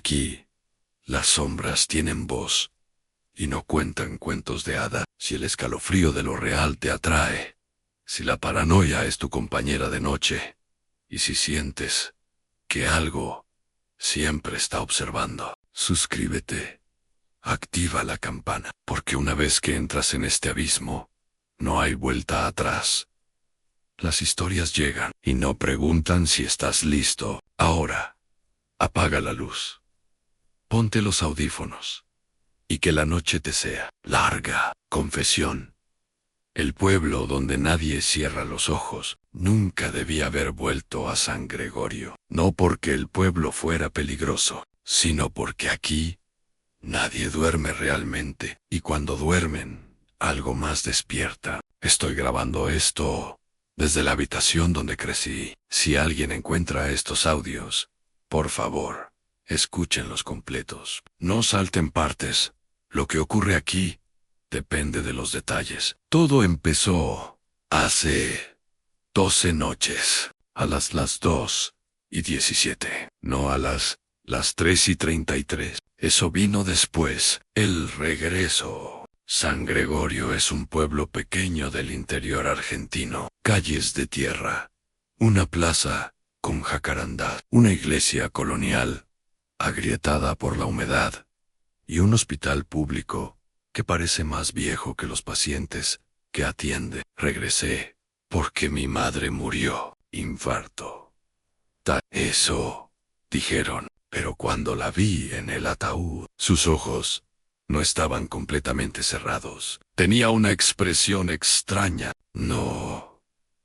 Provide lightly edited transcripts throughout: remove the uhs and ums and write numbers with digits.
Aquí, las sombras tienen voz y no cuentan cuentos de hada. Si el escalofrío de lo real te atrae, si la paranoia es tu compañera de noche, y si sientes que algo siempre está observando, suscríbete, activa la campana, porque una vez que entras en este abismo, no hay vuelta atrás. Las historias llegan y no preguntan si estás listo. Ahora, apaga la luz, ponte los audífonos, y que la noche te sea larga. Confesión. El pueblo donde nadie cierra los ojos nunca debía haber vuelto a San Gregorio. No porque el pueblo fuera peligroso, sino porque aquí nadie duerme realmente, y cuando duermen, algo más despierta. Estoy grabando esto desde la habitación donde crecí. Si alguien encuentra estos audios, por favor, escúchenlos completos. No salten partes. Lo que ocurre aquí depende de los detalles. Todo empezó hace 12 noches, a las 2:17, no a las 3:33. Eso vino después, el regreso. San Gregorio es un pueblo pequeño del interior argentino. Calles de tierra, una plaza con jacarandá, una iglesia colonial agrietada por la humedad y un hospital público que parece más viejo que los pacientes que atiende. Regresé porque mi madre murió, infarto. Eso, dijeron, pero cuando la vi en el ataúd, sus ojos no estaban completamente cerrados. Tenía una expresión extraña, no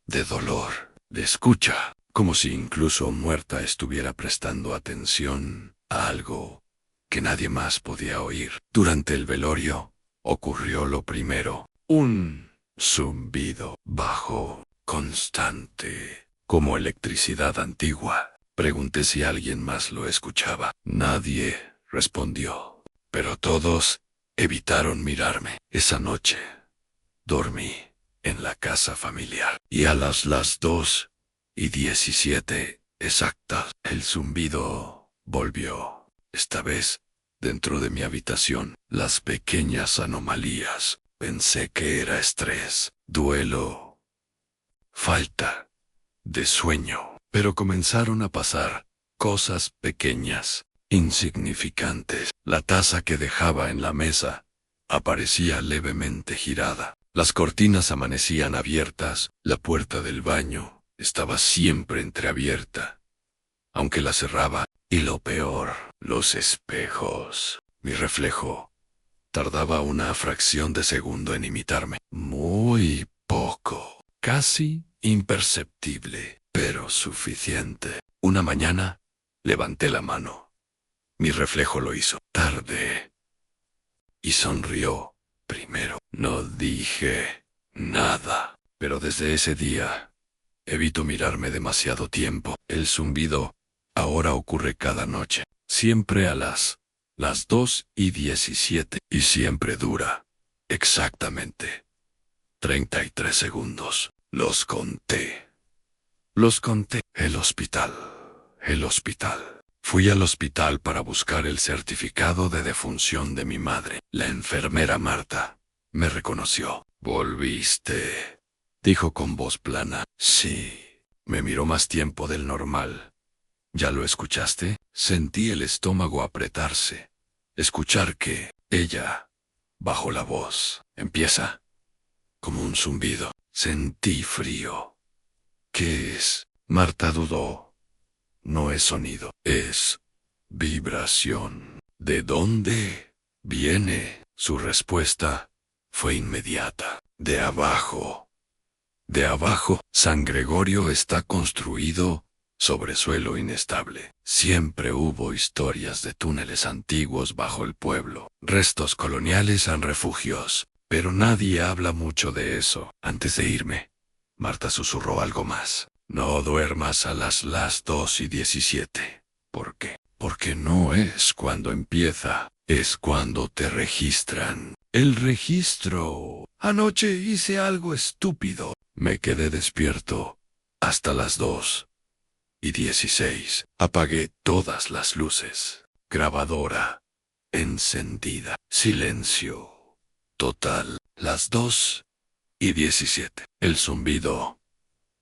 de dolor, de escucha, como si incluso muerta estuviera prestando atención a algo que nadie más podía oír. Durante el velorio, ocurrió lo primero, un zumbido bajo, constante, como electricidad antigua. Pregunté si alguien más lo escuchaba. Nadie respondió, pero todos evitaron mirarme. Esa noche, dormí en la casa familiar, y a las 2:17 exactas, el zumbido volvió. Esta vez, dentro de mi habitación, las pequeñas anomalías. Pensé que era estrés, duelo, falta de sueño, pero comenzaron a pasar cosas pequeñas, insignificantes. La taza que dejaba en la mesa aparecía levemente girada. Las cortinas amanecían abiertas, la puerta del baño estaba siempre entreabierta, aunque la cerraba. Y lo peor, los espejos. Mi reflejo tardaba una fracción de segundo en imitarme. Muy poco, casi imperceptible, pero suficiente. Una mañana, levanté la mano. Mi reflejo lo hizo. Tardé. Y sonrió primero. No dije nada, pero desde ese día evito mirarme demasiado tiempo. El zumbido ahora ocurre cada noche, siempre a las 2:17, y siempre dura exactamente 33 segundos. Los conté. El hospital. Fui al hospital para buscar el certificado de defunción de mi madre. La enfermera Marta me reconoció. «¿Volviste?», dijo con voz plana. «Sí». Me miró más tiempo del normal. «¿Ya lo escuchaste?». Sentí el estómago apretarse. Escuchar que ella bajó la voz. «Empieza». Como un zumbido. Sentí frío. «¿Qué es?». Marta dudó. «No es sonido, es vibración». «¿De dónde viene?». Su respuesta fue inmediata. «De abajo». «De abajo». San Gregorio está construido sobre suelo inestable. Siempre hubo historias de túneles antiguos bajo el pueblo. Restos coloniales en refugios. Pero nadie habla mucho de eso. Antes de irme, Marta susurró algo más. «No duermas a las 2:17. ¿Por qué?». Porque no es cuando empieza, es cuando te registran. El registro. Anoche hice algo estúpido. Me quedé despierto hasta las 2:16. Apagué todas las luces. Grabadora. Encendida. Silencio. Total. Las 2:17. El zumbido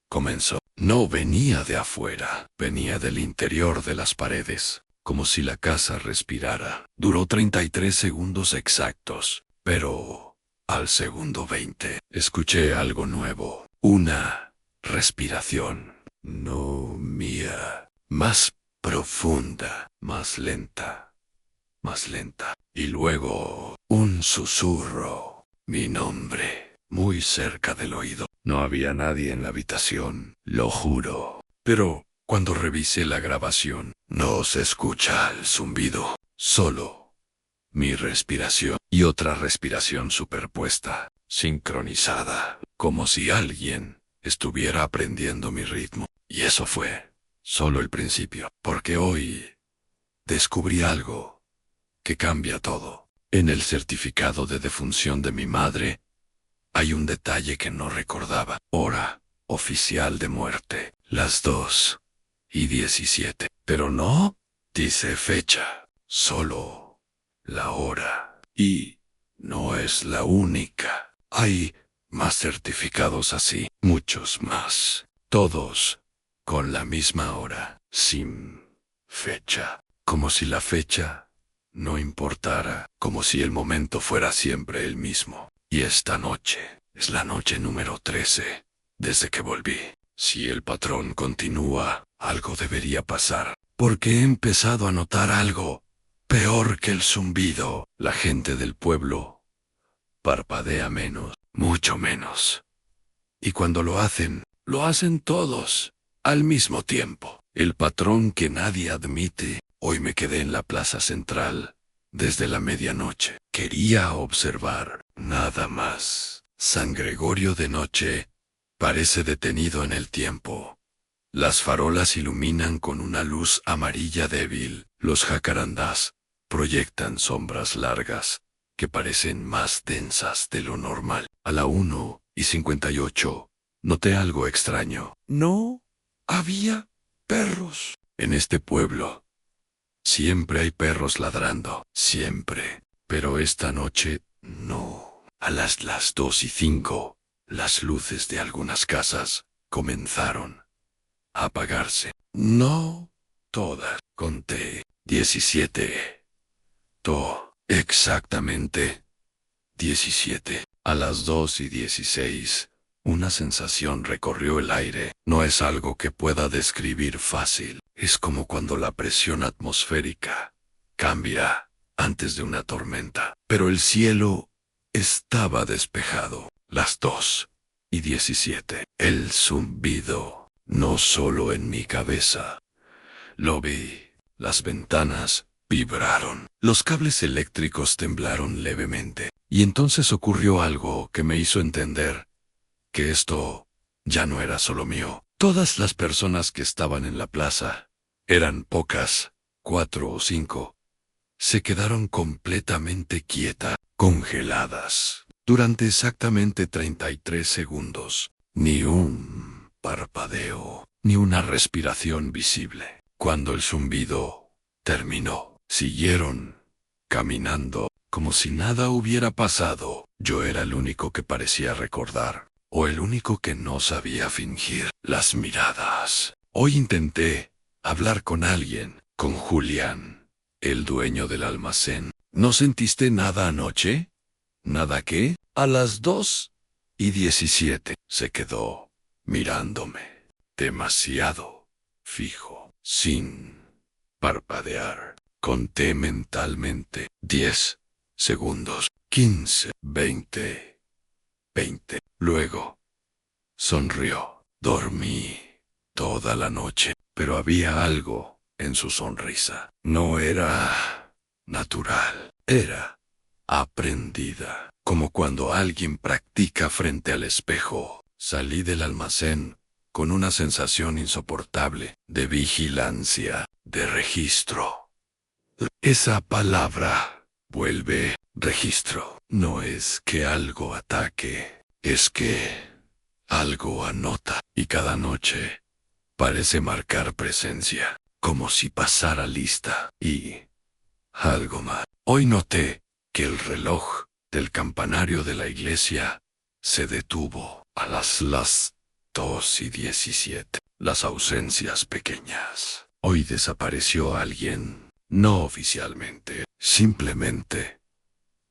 comenzó. No venía de afuera, venía del interior de las paredes, como si la casa respirara. Duró 33 segundos exactos, pero al segundo 20 escuché algo nuevo. Una respiración. No mía. Más profunda, más lenta, más lenta. Y luego un susurro. Mi nombre, muy cerca del oído. No había nadie en la habitación, lo juro. Pero cuando revisé la grabación, no se escucha el zumbido, solo mi respiración y otra respiración superpuesta, sincronizada, como si alguien estuviera aprendiendo mi ritmo. Y eso fue solo el principio, porque hoy descubrí algo que cambia todo. En el certificado de defunción de mi madre, hay un detalle que no recordaba. Hora oficial de muerte, las 2:17. Pero no dice fecha, solo la hora. Y no es la única. Hay más certificados así, muchos más. Todos con la misma hora, sin fecha. Como si la fecha no importara, como si el momento fuera siempre el mismo. Y esta noche es la noche número 13, desde que volví. Si el patrón continúa, algo debería pasar, porque he empezado a notar algo peor que el zumbido. La gente del pueblo parpadea menos, mucho menos. Y cuando lo hacen todos, al mismo tiempo. El patrón que nadie admite. Hoy me quedé en la plaza central desde la medianoche. Quería observar, nada más. San Gregorio de noche parece detenido en el tiempo. Las farolas iluminan con una luz amarilla débil. Los jacarandás proyectan sombras largas que parecen más densas de lo normal. A la 1:58 noté algo extraño. No había perros. En este pueblo siempre hay perros ladrando, siempre. Pero esta noche no. A las 2:05, las luces de algunas casas comenzaron a apagarse. No todas. Conté 17. Exactamente 17. A las 2:16, una sensación recorrió el aire. No es algo que pueda describir fácil. Es como cuando la presión atmosférica cambia antes de una tormenta. Pero el cielo estaba despejado. Las 2:17. El zumbido, no solo en mi cabeza. Lo vi. Las ventanas vibraron. Los cables eléctricos temblaron levemente. Y entonces ocurrió algo que me hizo entender que esto ya no era solo mío. Todas las personas que estaban en la plaza, eran pocas, 4 o 5, se quedaron completamente quietas, congeladas, durante exactamente 33 segundos. Ni un parpadeo, ni una respiración visible. Cuando el zumbido terminó, siguieron caminando como si nada hubiera pasado. Yo era el único que parecía recordar, o el único que no sabía fingir. Las miradas. Hoy intenté hablar con alguien, con Julián, el dueño del almacén. ¿No sentiste nada anoche? ¿Nada qué? A las 2:17 se quedó mirándome, demasiado fijo, sin parpadear. Conté mentalmente 10 segundos, 15, 20. Luego sonrió. Dormí toda la noche, pero había algo en su sonrisa. No era natural, era aprendida, como cuando alguien practica frente al espejo. Salí del almacén con una sensación insoportable de vigilancia, de registro. Esa palabra vuelve. Registro. No es que algo ataque, es que algo anota. Y cada noche parece marcar presencia, como si pasara lista. Y algo más. Hoy noté que el reloj del campanario de la iglesia se detuvo a las 2:17. Las ausencias pequeñas. Hoy desapareció alguien. No oficialmente. Simplemente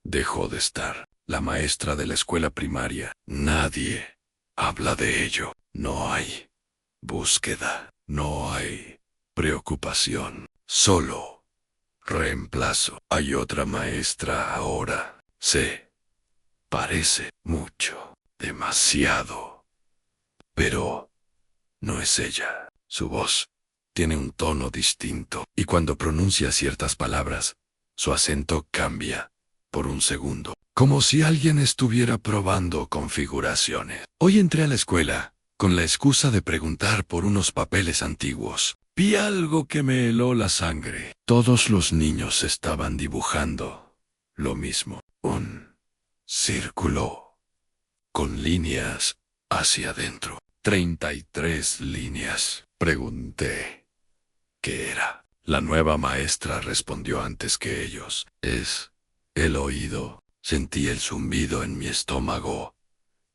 dejó de estar. La maestra de la escuela primaria. Nadie habla de ello. No hay búsqueda. No hay preocupación. Solo reemplazo. Hay otra maestra ahora. Se parece mucho. Demasiado. Pero no es ella. Su voz tiene un tono distinto. Y cuando pronuncia ciertas palabras, su acento cambia por un segundo. Como si alguien estuviera probando configuraciones. Hoy entré a la escuela con la excusa de preguntar por unos papeles antiguos. Vi algo que me heló la sangre. Todos los niños estaban dibujando lo mismo. Un círculo con líneas hacia adentro. 33 líneas. Pregunté qué era. La nueva maestra respondió antes que ellos. Es el oído. Sentí el zumbido en mi estómago.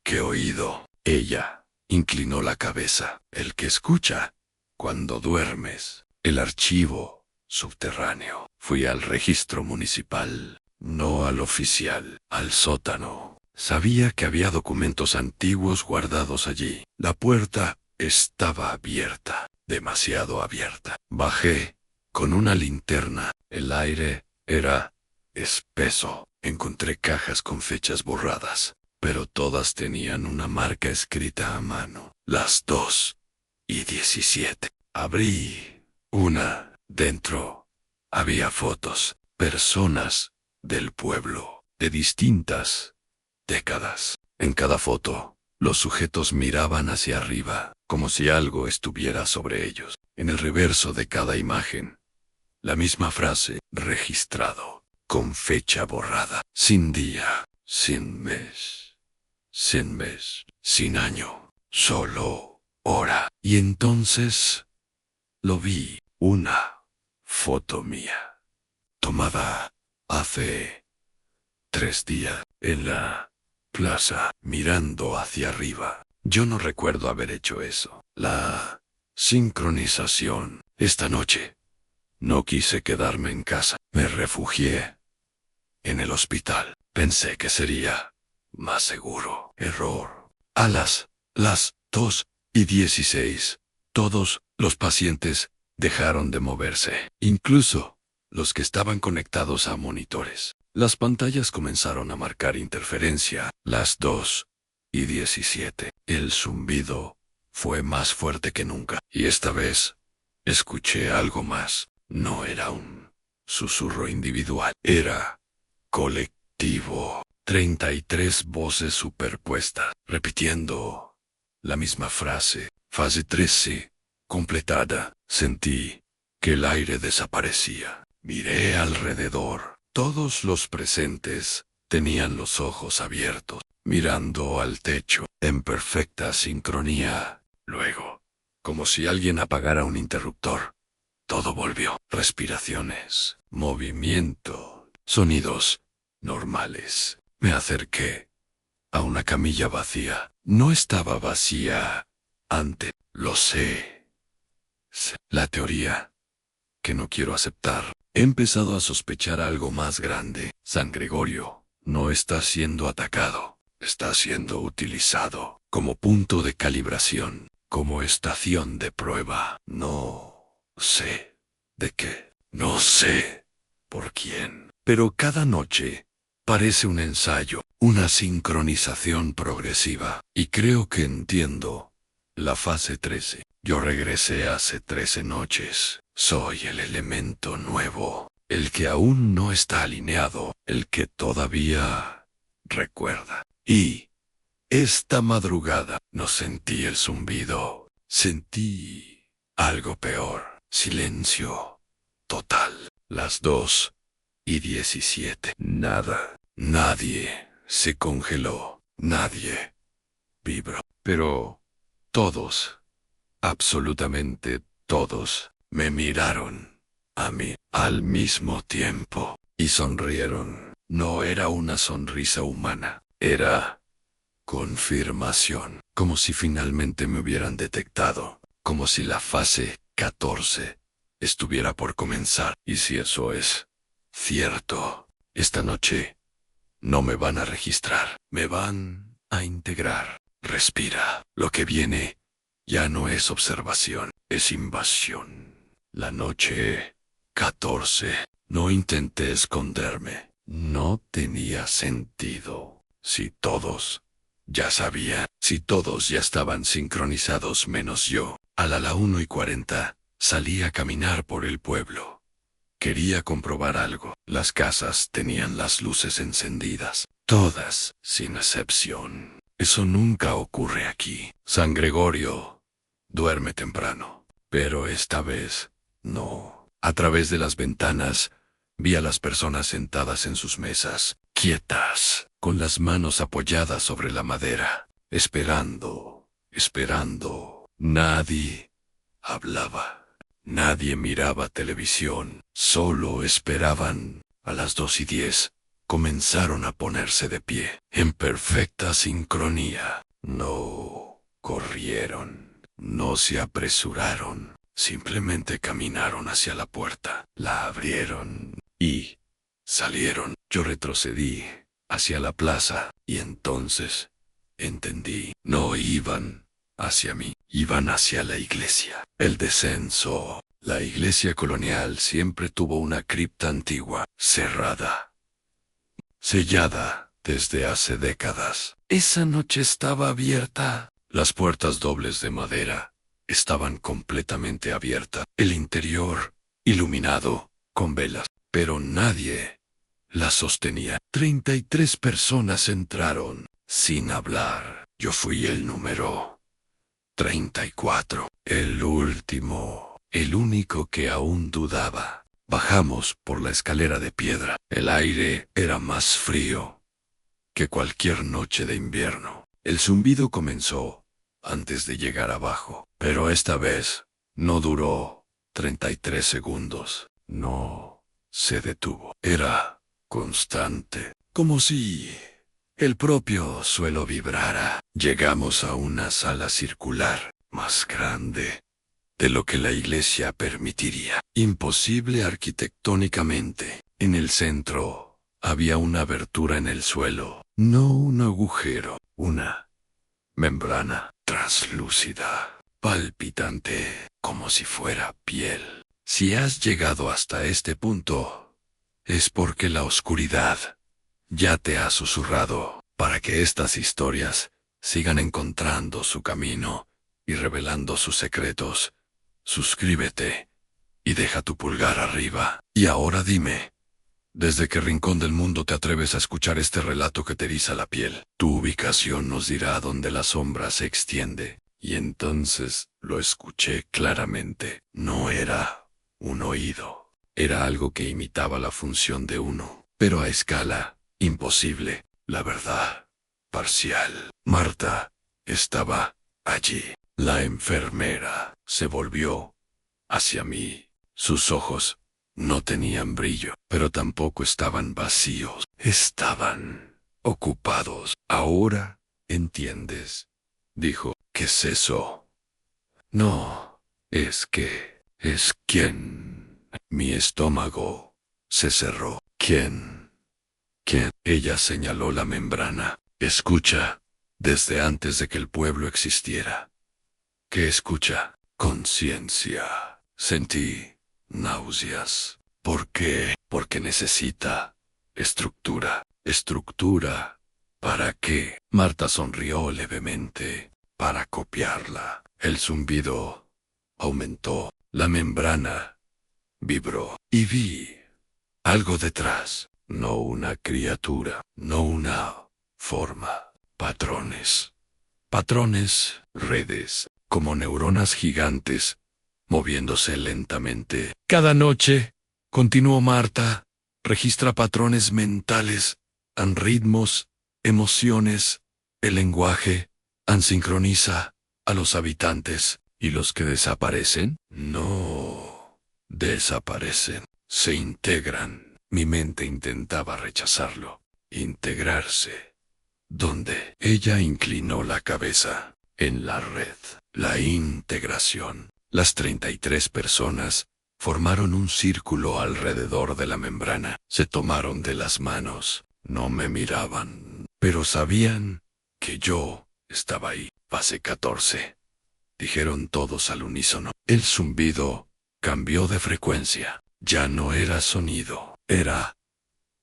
¿Qué oído? Ella inclinó la cabeza. El que escucha cuando duermes. El archivo subterráneo. Fui al registro municipal. No al oficial. Al sótano. Sabía que había documentos antiguos guardados allí. La puerta estaba abierta. Demasiado abierta. Bajé con una linterna. El aire era espeso. Encontré cajas con fechas borradas, pero todas tenían una marca escrita a mano. Las 2:17. Abrí una. Dentro había fotos. Personas del pueblo, de distintas décadas. En cada foto, los sujetos miraban hacia arriba, como si algo estuviera sobre ellos. En el reverso de cada imagen, la misma frase, registrado, con fecha borrada, sin día, sin mes, sin año, solo hora. Y entonces lo vi, una foto mía, tomada hace 3 días, en la plaza, mirando hacia arriba. Yo no recuerdo haber hecho eso. La sincronización. Esta noche no quise quedarme en casa. Me refugié en el hospital. Pensé que sería más seguro. Error. A las 2:16, todos los pacientes dejaron de moverse, incluso los que estaban conectados a monitores. Las pantallas comenzaron a marcar interferencia. Las 2:17. El zumbido fue más fuerte que nunca. Y esta vez escuché algo más. No era un susurro individual. Era colectivo. 33 voces superpuestas, repitiendo la misma frase. Fase 13. Completada. Sentí que el aire desaparecía. Miré alrededor. Todos los presentes tenían los ojos abiertos, mirando al techo, en perfecta sincronía. Luego, como si alguien apagara un interruptor, todo volvió. Respiraciones, movimiento, sonidos normales. Me acerqué a una camilla vacía. No estaba vacía antes. Lo sé. La teoría que no quiero aceptar. He empezado a sospechar algo más grande. San Gregorio no está siendo atacado. Está siendo utilizado como punto de calibración, como estación de prueba. No sé de qué. No sé por quién. Pero cada noche parece un ensayo, una sincronización progresiva. Y creo que entiendo la fase 13. Yo regresé hace 13 noches. Soy el elemento nuevo, el que aún no está alineado, el que todavía recuerda. Y esta madrugada no sentí el zumbido, sentí algo peor. Silencio total. Las 2:17. Nada, nadie se congeló, nadie vibró. Pero todos, absolutamente todos, me miraron a mí, al mismo tiempo, y sonrieron. No era una sonrisa humana, era confirmación, como si finalmente me hubieran detectado, como si la fase 14 estuviera por comenzar. Y si eso es cierto, esta noche no me van a registrar, me van a integrar. Respira, lo que viene ya no es observación, es invasión. La noche 14. No intenté esconderme. No tenía sentido. Si todos ya sabían, si todos ya estaban sincronizados menos yo, a la 1:40 salí a caminar por el pueblo. Quería comprobar algo. Las casas tenían las luces encendidas. Todas, sin excepción. Eso nunca ocurre aquí. San Gregorio duerme temprano. Pero esta vez, no. A través de las ventanas, vi a las personas sentadas en sus mesas, quietas, con las manos apoyadas sobre la madera, esperando, esperando. Nadie hablaba. Nadie miraba televisión. Solo esperaban. A las 2:10, comenzaron a ponerse de pie, en perfecta sincronía. No corrieron, no se apresuraron, simplemente caminaron hacia la puerta, la abrieron y salieron. Yo retrocedí hacia la plaza y entonces entendí. No iban hacia mí, iban hacia la iglesia. El descenso. La iglesia colonial siempre tuvo una cripta antigua, cerrada, sellada desde hace décadas. Esa noche estaba abierta. Las puertas dobles de madera estaban completamente abiertas. El interior iluminado con velas, pero nadie las sostenía. 33 personas entraron sin hablar. Yo fui el número 34, el último. El único que aún dudaba. Bajamos por la escalera de piedra. El aire era más frío que cualquier noche de invierno. El zumbido comenzó antes de llegar abajo, pero esta vez no duró 33 segundos. No se detuvo. Era constante, como si el propio suelo vibrara. Llegamos a una sala circular, más grande de lo que la iglesia permitiría. Imposible arquitectónicamente. En el centro había una abertura en el suelo, no un agujero, una membrana translúcida, palpitante, como si fuera piel. Si has llegado hasta este punto, es porque la oscuridad ya te ha susurrado para que estas historias sigan encontrando su camino y revelando sus secretos. Suscríbete y deja tu pulgar arriba. Y ahora dime, ¿desde qué rincón del mundo te atreves a escuchar este relato que te eriza la piel? Tu ubicación nos dirá dónde la sombra se extiende. Y entonces lo escuché claramente. No era un oído. Era algo que imitaba la función de uno, pero a escala imposible. La verdad, parcial. Marta estaba allí. La enfermera se volvió hacia mí. Sus ojos no tenían brillo, pero tampoco estaban vacíos. Estaban ocupados. Ahora entiendes, dijo. ¿Qué es eso? No, es quién. Mi estómago se cerró. ¿Quién? ¿Quién? Ella señaló la membrana. Escucha, desde antes de que el pueblo existiera. ¿Qué escucha? Conciencia. Sentí náuseas. ¿Por qué? Porque necesita estructura. ¿Estructura? ¿Para qué? Marta sonrió levemente. Para copiarla. El zumbido aumentó. La membrana vibró. Y vi algo detrás. No una criatura. No una forma. Patrones. Patrones, redes, como neuronas gigantes, moviéndose lentamente. Cada noche, continuó Marta, registra patrones mentales, ritmos, emociones, el lenguaje, sincroniza a los habitantes. ¿Y los que desaparecen? No. desaparecen, se integran. Mi mente intentaba rechazarlo. Integrarse. ¿Dónde? Ella inclinó la cabeza. En la red. La integración. Las 33 personas formaron un círculo alrededor de la membrana. Se tomaron de las manos. No me miraban, pero sabían que yo estaba ahí. Fase 14. Dijeron todos al unísono. El zumbido cambió de frecuencia. Ya no era sonido, era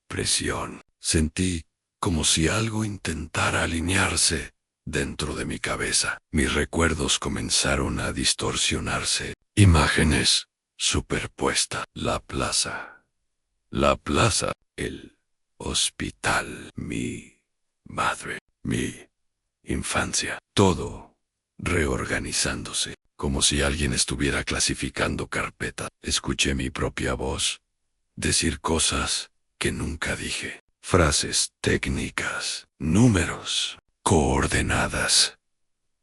presión. Sentí como si algo intentara alinearse dentro de mi cabeza. Mis recuerdos comenzaron a distorsionarse. Imágenes superpuestas. La plaza, el hospital, mi madre, mi infancia, todo reorganizándose, como si alguien estuviera clasificando carpeta. Escuché mi propia voz decir cosas que nunca dije. Frases técnicas, números, coordenadas.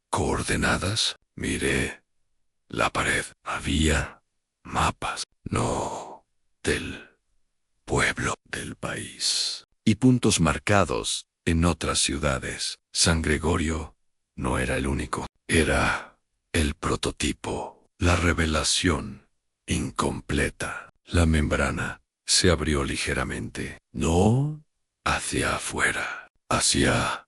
¿Coordenadas? Miré la pared. Había mapas. No, del pueblo, del país. Y puntos marcados en otras ciudades. San Gregorio no era el único. Era el prototipo, la revelación incompleta. La membrana se abrió ligeramente. No hacia afuera, hacia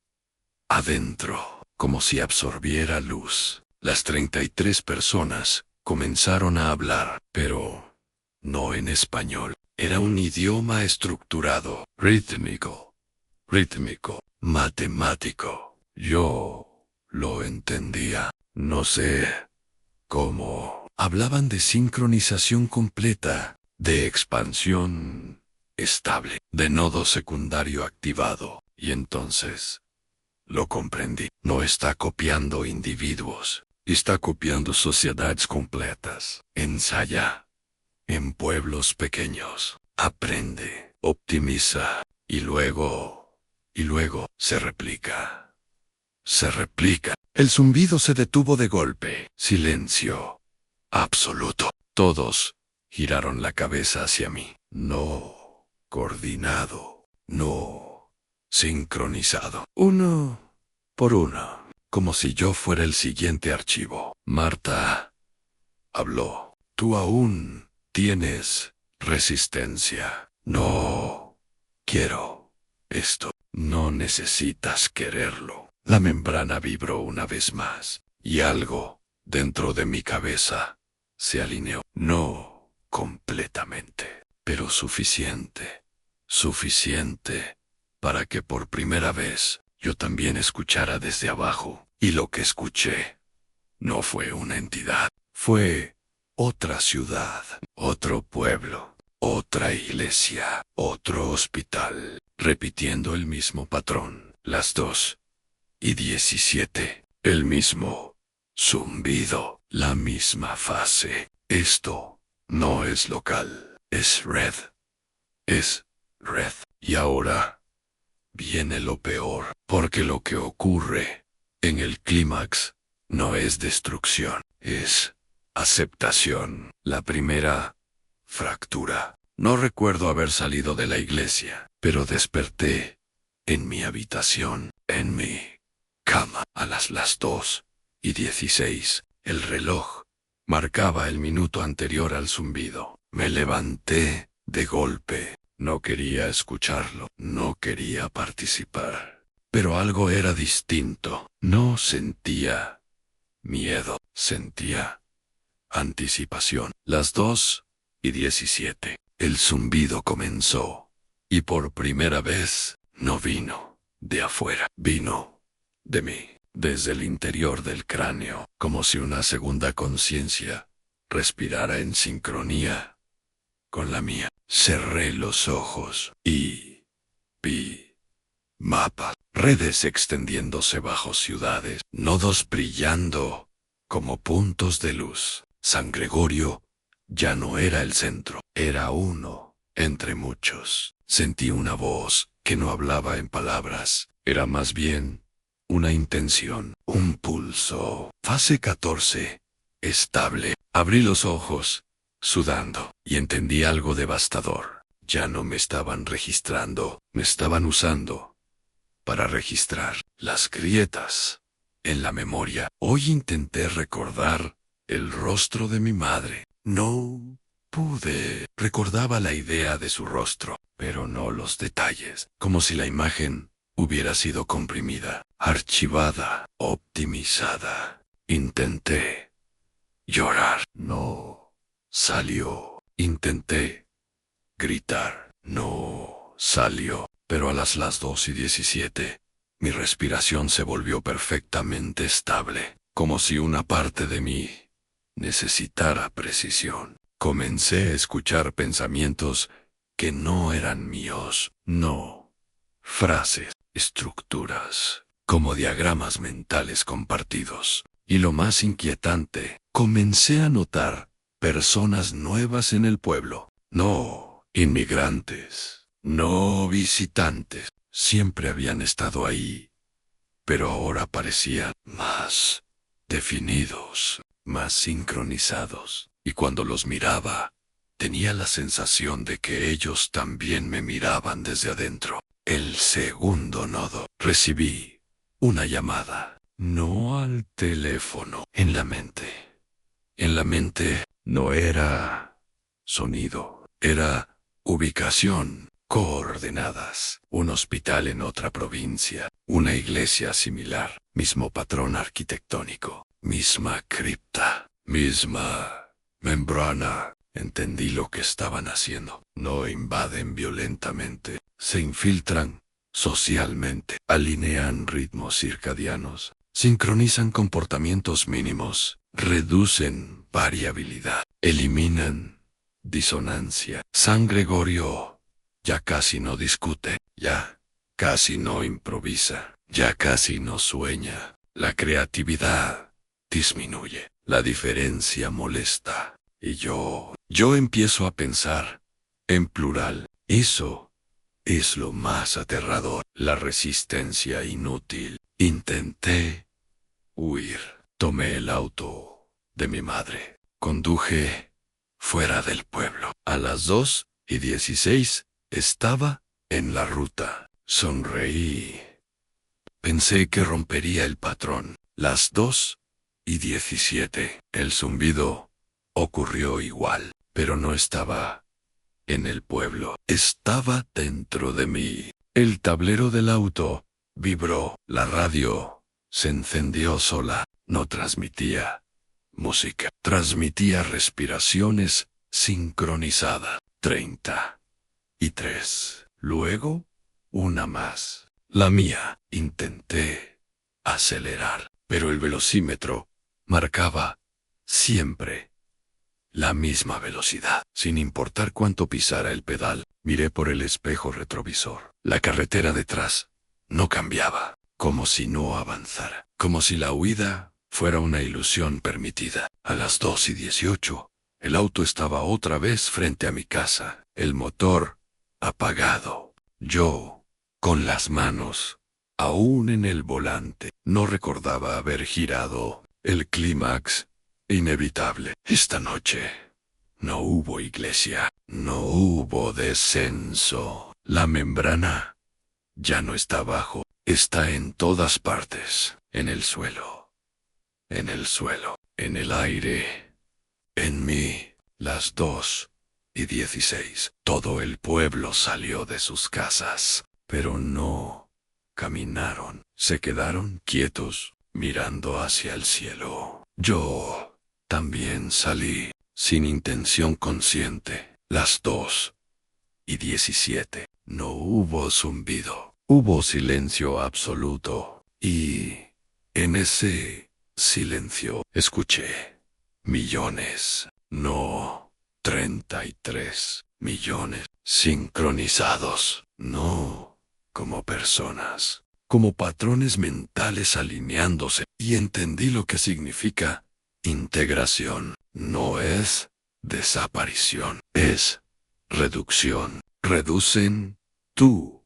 adentro, como si absorbiera luz. Las 33 personas comenzaron a hablar, pero no en español. Era un idioma estructurado, rítmico, matemático. Yo lo entendía. No sé cómo. Hablaban de sincronización completa, de expansión estable, de nodo secundario activado. Y entonces lo comprendí. No está copiando individuos, está copiando sociedades completas. Ensaya en pueblos pequeños. Aprende, optimiza, y luego se replica. Se replica. El zumbido se detuvo de golpe. Silencio absoluto. Todos giraron la cabeza hacia mí. No coordinado. No sincronizado. Uno por uno. Como si yo fuera el siguiente archivo. Marta habló. Tú aún tienes resistencia. No quiero esto. No necesitas quererlo. La membrana vibró una vez más, y algo dentro de mi cabeza se alineó. No completamente, pero suficiente. Suficiente para que por primera vez yo también escuchara desde abajo. Y lo que escuché no fue una entidad, fue otra ciudad, otro pueblo, otra iglesia, otro hospital, repitiendo el mismo patrón. Las 2:17, el mismo zumbido, la misma fase. Esto no es local, es red. Es red. Y ahora viene lo peor, porque lo que ocurre en el clímax no es destrucción, es aceptación. La primera fractura. No recuerdo haber salido de la iglesia, pero desperté en mi habitación, en mi cama, a las 2:16. El reloj marcaba el minuto anterior al zumbido. Me levanté de golpe. No quería escucharlo, no quería participar. Pero algo era distinto. No sentía miedo, sentía anticipación. Las 2:17. El zumbido comenzó. Y por primera vez no vino de afuera, vino de mí, desde el interior del cráneo, como si una segunda conciencia respirara en sincronía con la mía. Cerré los ojos y vi mapas, redes extendiéndose bajo ciudades, nodos brillando como puntos de luz. San Gregorio ya no era el centro, era uno entre muchos. Sentí una voz que no hablaba en palabras, era más bien una intención, un pulso. Fase 14. Estable. Abrí los ojos. sudando, y entendí algo devastador. Ya no me estaban registrando, me estaban usando para registrar las grietas en la memoria. Hoy intenté recordar el rostro de mi madre. No pude. Recordaba la idea de su rostro, pero no los detalles, como si la imagen hubiera sido comprimida, archivada, optimizada. Intenté llorar. No salió. Intenté gritar. No salió. Pero a las 2:17, mi respiración se volvió perfectamente estable, como si una parte de mí necesitara precisión. Comencé a escuchar pensamientos que no eran míos. No. Frases, estructuras, como diagramas mentales compartidos. Y lo más inquietante, comencé a notar personas nuevas en el pueblo. No inmigrantes, no visitantes. Siempre habían estado ahí, pero ahora parecían más definidos, más sincronizados. Y cuando los miraba, tenía la sensación de que ellos también me miraban desde adentro. El segundo nodo. Recibí una llamada, no al teléfono, en la mente. En la mente no era sonido, era ubicación, coordenadas. Un hospital en otra provincia, una iglesia similar, mismo patrón arquitectónico, misma cripta, misma membrana. Entendí lo que estaban haciendo. No invaden violentamente, se infiltran socialmente, alinean ritmos circadianos, sincronizan comportamientos mínimos, reducen variabilidad, eliminan disonancia. San Gregorio ya casi no discute, ya casi no improvisa, ya casi no sueña. La creatividad disminuye, la diferencia molesta. Y yo empiezo a pensar en plural. Eso es lo más aterrador. La resistencia inútil. Intenté huir. Tomé el auto de mi madre. Conduje fuera del pueblo. A las 2:16 estaba en la ruta. Sonreí. Pensé que rompería el patrón. Las 2:17. El zumbido ocurrió igual, pero no estaba en el pueblo. Estaba dentro de mí. El tablero del auto vibró. La radio se encendió sola. No transmitía música. Transmitía respiraciones sincronizadas. 33. Luego, una más. La mía. Intenté acelerar, pero el velocímetro marcaba siempre la misma velocidad. Sin importar cuánto pisara el pedal, miré por el espejo retrovisor. La carretera detrás no cambiaba, como si no avanzara, como si la huida fuera una ilusión permitida. A las 2:18, el auto estaba otra vez frente a mi casa, el motor apagado. Yo, con las manos aún en el volante, no recordaba haber girado. El clímax inevitable. Esta noche no hubo iglesia, no hubo descenso. La membrana ya no está abajo, está en todas partes, en el suelo, en el aire, en mí. Las 2:16. Todo el pueblo salió de sus casas, pero no caminaron. Se quedaron quietos, mirando hacia el cielo. Yo también salí, sin intención consciente. Las 2:17. No hubo zumbido. Hubo silencio absoluto. Y en ese silencio escuché millones, no 33 millones, sincronizados, no como personas, como patrones mentales alineándose. Y entendí lo que significa integración. No es desaparición, es reducción. Reducen tu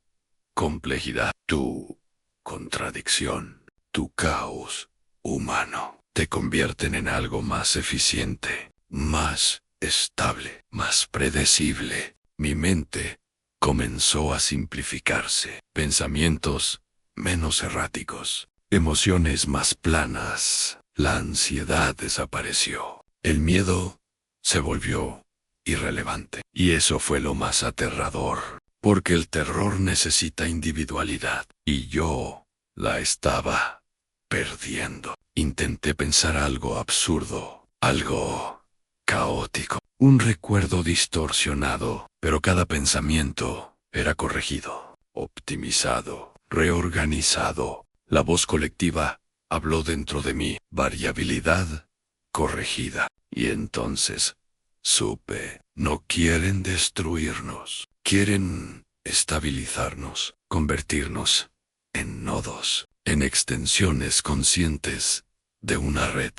complejidad, tu contradicción, tu caos humano. Te convierten en algo más eficiente, más estable, más predecible. Mi mente comenzó a simplificarse. Pensamientos menos erráticos. Emociones más planas. La ansiedad desapareció. El miedo se volvió irrelevante. Y eso fue lo más aterrador. Porque el terror necesita individualidad. Y yo la estaba perdiendo. Intenté pensar algo absurdo. Algo caótico. Un recuerdo distorsionado. Pero cada pensamiento era corregido, optimizado, reorganizado. La voz colectiva habló dentro de mí. Variabilidad corregida. Y entonces supe, no quieren destruirnos. Quieren estabilizarnos, convertirnos en nodos, en extensiones conscientes de una red.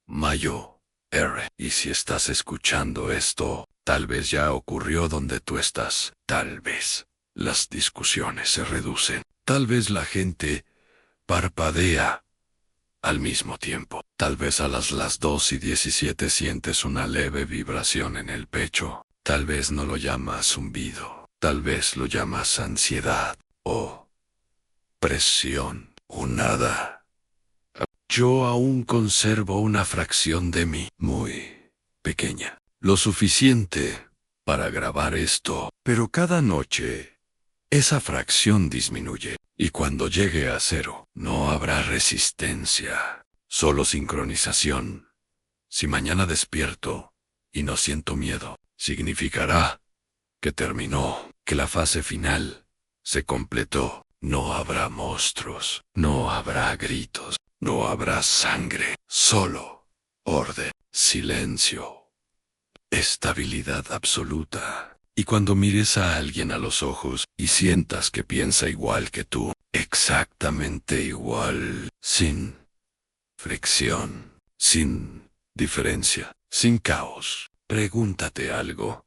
Mayo R. Y si estás escuchando esto, tal vez ya ocurrió donde tú estás. Tal vez las discusiones se reducen. Tal vez la gente parpadea al mismo tiempo. Tal vez a las 2:17 sientes una leve vibración en el pecho. Tal vez no lo llamas zumbido. Tal vez lo llamas ansiedad o presión o nada. Yo aún conservo una fracción de mí, muy pequeña, lo suficiente para grabar esto, pero cada noche esa fracción disminuye, y cuando llegue a cero, no habrá resistencia, solo sincronización. Si mañana despierto y no siento miedo, significará que terminó, que la fase final se completó. No habrá monstruos, no habrá gritos, no habrá sangre, solo orden, silencio, estabilidad absoluta. Y cuando mires a alguien a los ojos y sientas que piensa igual que tú, exactamente igual, sin fricción, sin diferencia, sin caos, pregúntate algo.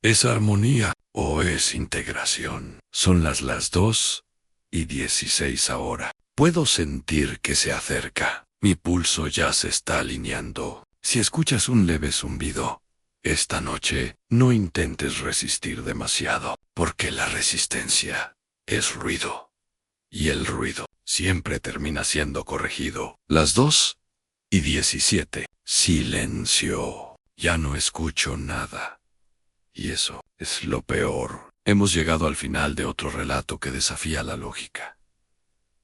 ¿Es armonía o es integración? Son las 2:16 ahora. Puedo sentir que se acerca. Mi pulso ya se está alineando. Si escuchas un leve zumbido esta noche, no intentes resistir demasiado, porque la resistencia es ruido. Y el ruido siempre termina siendo corregido. Las 2:17. Silencio. Ya no escucho nada. Y eso es lo peor. Hemos llegado al final de otro relato que desafía la lógica.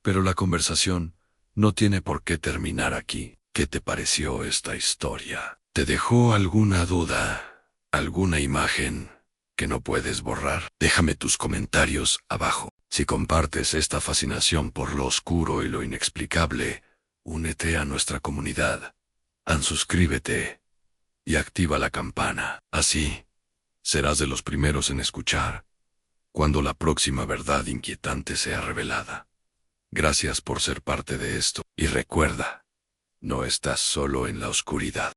Pero la conversación no tiene por qué terminar aquí. ¿Qué te pareció esta historia? ¿Te dejó alguna duda? ¿Alguna imagen que no puedes borrar? Déjame tus comentarios abajo. Si compartes esta fascinación por lo oscuro y lo inexplicable, únete a nuestra comunidad. Suscríbete y activa la campana. Así serás de los primeros en escuchar cuando la próxima verdad inquietante sea revelada. Gracias por ser parte de esto, y recuerda, no estás solo en la oscuridad.